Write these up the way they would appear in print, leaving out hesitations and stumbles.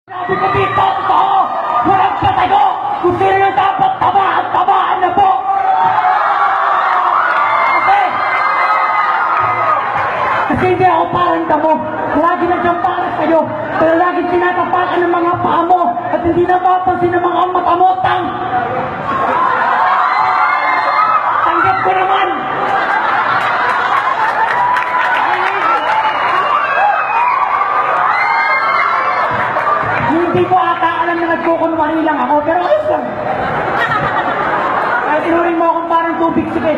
Sabi ko dito, totoo, walang patago. Kung sino yung dapat tamaan, tamaan na po. Kasi hindi ako parang damo. Lagi nandiyan para sa'yo. Pero lagi tinatapakan ng mga paa mo at hindi napapansin ng mga mata mo. Tanggap ko naman. Hindi ko ata alam na nagkukunwari lang ako, pero ayos lang. Kahit inuring mo akong parang tubig, sige.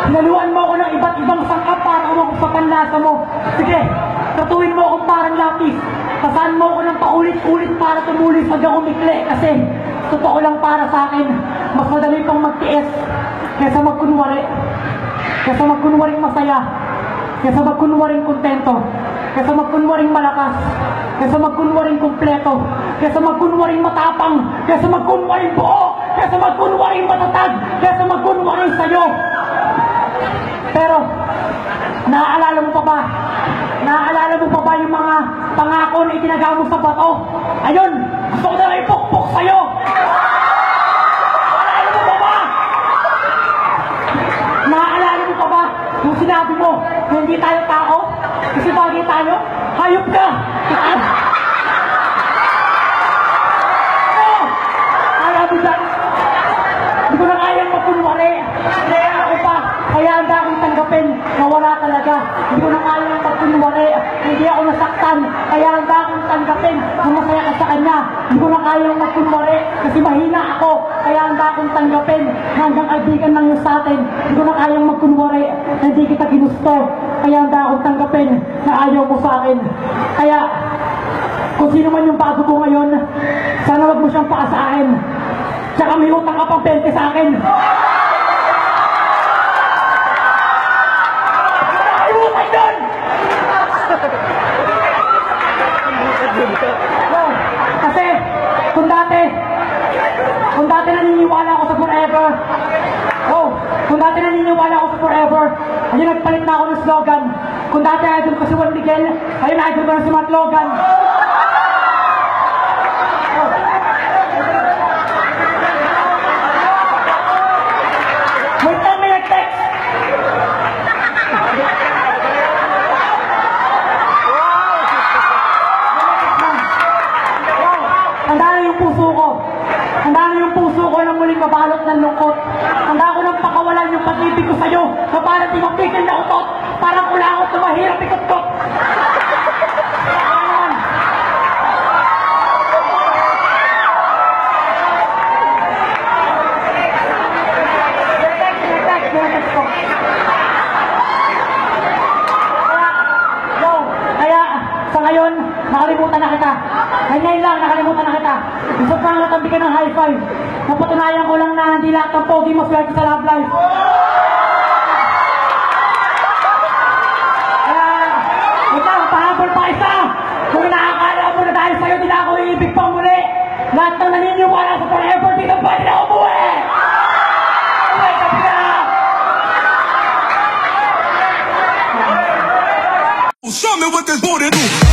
Naluan mo ako ng iba't ibang sangkap para umabot sa panlasa mo. Sige, tatuin mo akong parang lapis. Sasaan mo ako ng paulit-ulit para tumulis hanggang umikli. Kasi, totoo lang para sa akin, mas madali pang magtiis kaysa magkunwari. Kaysa magkunwaring masaya. Kaysa magkunwaring kontento. Kaysa magkunwaring malakas. Kaysa magkunwaring kumpleto. Kaysa magkunwaring matapang. Kaysa magkunwaring buo. Kaysa magkunwaring matatag. Kaysa magkunwaring sayo. Pero, naaalala mo pa ba? Naaalala mo pa ba yung mga pangako na itinaga mo sa bato? Ayun, gusto ko na ipukpok sa'yo. Naaalala mo pa ba? Naaalala mo pa ba yung sinabi mo na hindi tayo tao? Kasi bagay tayo, hayop ka! Alam mo dyan, hindi ko na kayang magkunwari. Kaya ako pa, kaya handa akong tanggapin na wala talaga. Hindi ko na kayang magkunwari. Hindi ako nasaktan, kaya handa akong tanggapin na masaya ka sa kanya. Hindi ko na kayang magkunwari kasi mahina ako, kaya handa akong tanggapin na hanggang kaibigan lang yun sa atin. Hindi ko na kayang magkunwari na hindi kita ginusto, kaya handa akong tanggapin na ayaw mo sa akin. Kaya, kung sino man yung bago ko ngayon, sana wag mo siyang paasahin. Tsaka may utang ka pang 20 sa akin. Ay, utang doon! No, kasi, kung dati naniniwala ako sa forever. Oh, kung dati naniniwala ako sa forever, ayun, nagpalit na ako ng slogan. Kung dati idol ko si Juan Miguel, ayun, idol ko na si Matt Logan. Wait lang, may nag-text. Handa na yung puso ko. Handa na yung puso ko na muling mabalot ng lungkot. Handa ko nang pakawalan yung pag-ibig ko sa'yo na parang di mapigil na utot. Parang kulangot na mahirap ikot-kot. Kaya, sa ngayon, nakalimutan na kita. Ngayon lang, nakalimutan na kita. Gusto pa nga natabi ka ng high five. Napatunayan ko lang na hindi lahat ng pogi maswerte sa love life. Kaya, ikaw, pahabol pa isa. Kung nakakala mo na dahil sa'yo, di na ako iibig pang muli. Lahat ng naniniwala sa forever, dito pa rin ako umuwi. Uwi, sabi na. Show me what there's more to do.